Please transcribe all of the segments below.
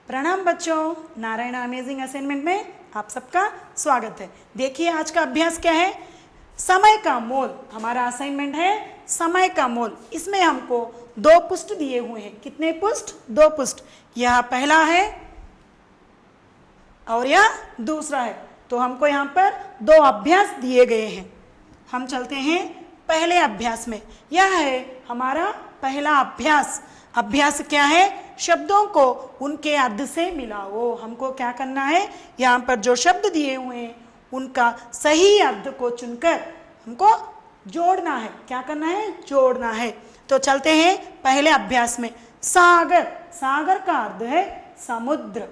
प्रणाम बच्चों, Narayan amazing assignment में आप सबका स्वागत है। देखिए आज का अभ्यास क्या है, समय का मोल। हमारा असाइनमेंट है समय का मोल। इसमें हमको 2 पृष्ठ दिए हुए हैं। कितने पृष्ठ? 2 पृष्ठ। यह पहला है और यह दूसरा है। तो हमको यहाँ पर 2 अभ्यास दिए गए हैं। हम चलते हैं पहले अभ्यास में। यह है हमारा पहला अभ्यास। अभ्यास क्या है? शब्दों को उनके अर्थ से मिलाओ। हमको क्या करना है, यहाँ पर जो शब्द दिए हुए हैं उनका सही अर्थ को चुनकर हमको जोड़ना है। क्या करना है? जोड़ना है। तो चलते हैं पहले अभ्यास में। सागर, सागर का अर्थ है समुद्र।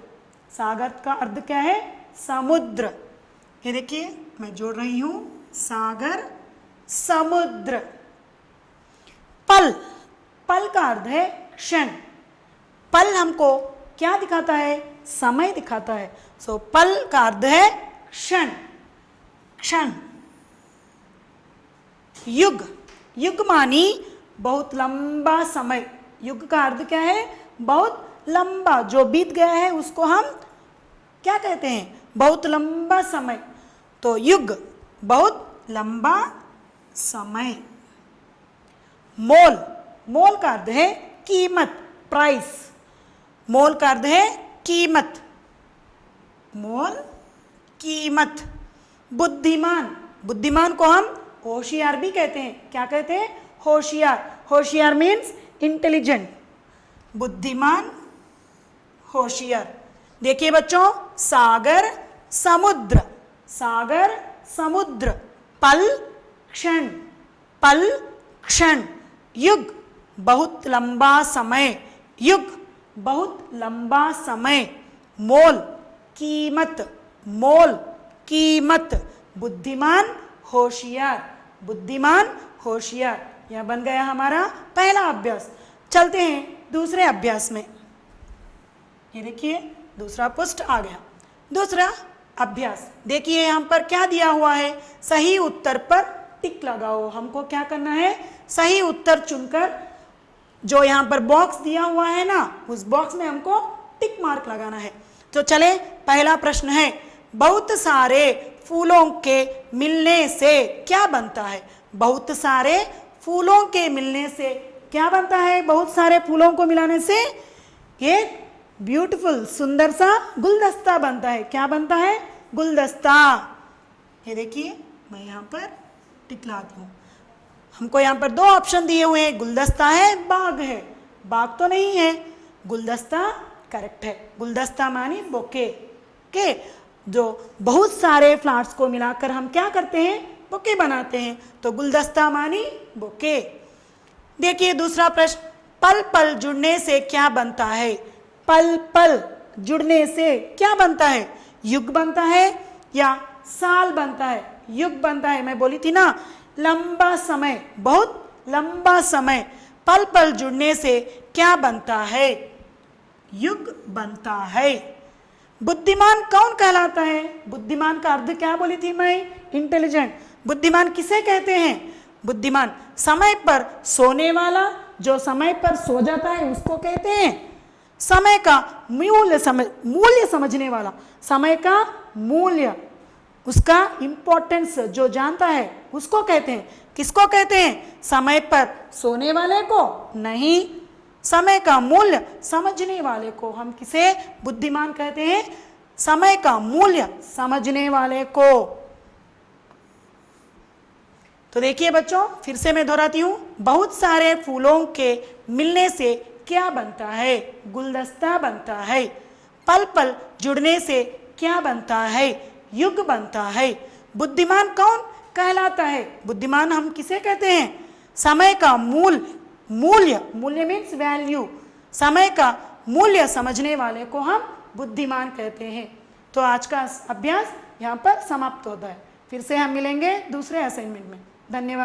सागर का अर्थ क्या है? समुद्र। ये देखिए मैं जोड़ रही हूँ, सागर समुद्र। पल, पल का अर्थ है क्षण। पल हमको क्या दिखाता है? समय दिखाता है। सो पल का अर्थ है क्षण, क्षण। युग, युग मानी बहुत लंबा समय। युग का अर्थ क्या है? बहुत लंबा, जो बीत गया है उसको हम क्या कहते हैं? बहुत लंबा समय। तो युग बहुत लंबा समय। मोल, मोल का अर्थ है कीमत, प्राइस। मोल का अर्थ है कीमत, मोल कीमत। बुद्धिमान, बुद्धिमान को हम होशियार भी कहते हैं। क्या कहते हैं? होशियार। होशियार मीन्स इंटेलिजेंट। बुद्धिमान, होशियार। देखिए बच्चों, सागर समुद्र, सागर समुद्र। पल क्षण, पल क्षण। युग बहुत लंबा समय, युग बहुत लंबा समय। मोल कीमत, मोल कीमत। बुद्धिमान होशियार, बुद्धिमान होशियार। यह बन गया हमारा पहला अभ्यास। चलते हैं दूसरे अभ्यास में। ये देखिए दूसरा पृष्ठ आ गया। दूसरा अभ्यास देखिए, यहाँ पर क्या दिया हुआ है? सही उत्तर पर टिक लगाओ। हमको क्या करना है? सही उत्तर चुनकर जो यहाँ पर बॉक्स दिया हुआ है ना, उस बॉक्स में हमको टिक मार्क लगाना है। तो चले, पहला प्रश्न है, बहुत सारे फूलों के मिलने से क्या बनता है? बहुत सारे फूलों के मिलने से क्या बनता है? बहुत सारे फूलों को मिलाने से एक ब्यूटीफुल, सुंदर सा गुलदस्ता बनता है। क्या बनता है? गुलदस्ता। ये देखिए मैं यहाँ पर टिक लगाती हूँ। हमको यहाँ पर 2 ऑप्शन दिए हुए हैं, गुलदस्ता है, बाग है। बाग तो नहीं है, गुलदस्ता करेक्ट है। गुलदस्ता मानी बोके के, जो बहुत सारे फ्लावर्स को मिलाकर हम क्या करते हैं? बोके बनाते हैं। तो गुलदस्ता मानी बोके। देखिए दूसरा प्रश्न, पल पल जुड़ने से क्या बनता है? पल पल जुड़ने से क्या बनता है? युग बनता है या साल बनता है? युग बनता है। मैं बोली थी ना, लंबा समय, बहुत लंबा समय। पल पल जुड़ने से क्या बनता है? युग बनता है। बुद्धिमान कौन कहलाता है? बुद्धिमान का अर्थ क्या बोली थी मैं? इंटेलिजेंट। बुद्धिमान किसे कहते हैं? बुद्धिमान समय पर सोने वाला, जो समय पर सो जाता है उसको कहते हैं। समय का मूल्य समझने वाला, समय का मूल्य, उसका इंपॉर्टेंस जो जानता है उसको कहते हैं। किसको कहते हैं? समय पर सोने वाले को नहीं, समय का मूल्य समझने वाले को हम किसे बुद्धिमान कहते हैं? समय का मूल्य समझने वाले को। तो देखिए बच्चों, फिर से मैं दोहराती हूँ, बहुत सारे फूलों के मिलने से क्या बनता है? गुलदस्ता बनता है। पल पल जुड़ने से क्या बनता है? युग बनता है। बुद्धिमान कौन कहलाता है? बुद्धिमान हम किसे कहते हैं? समय का मूल्य, मूल्य मीन्स वैल्यू। समय का मूल्य समझने वाले को हम बुद्धिमान कहते हैं। तो आज का अभ्यास यहाँ पर समाप्त होता है। फिर से हम मिलेंगे दूसरे असाइनमेंट में। धन्यवाद।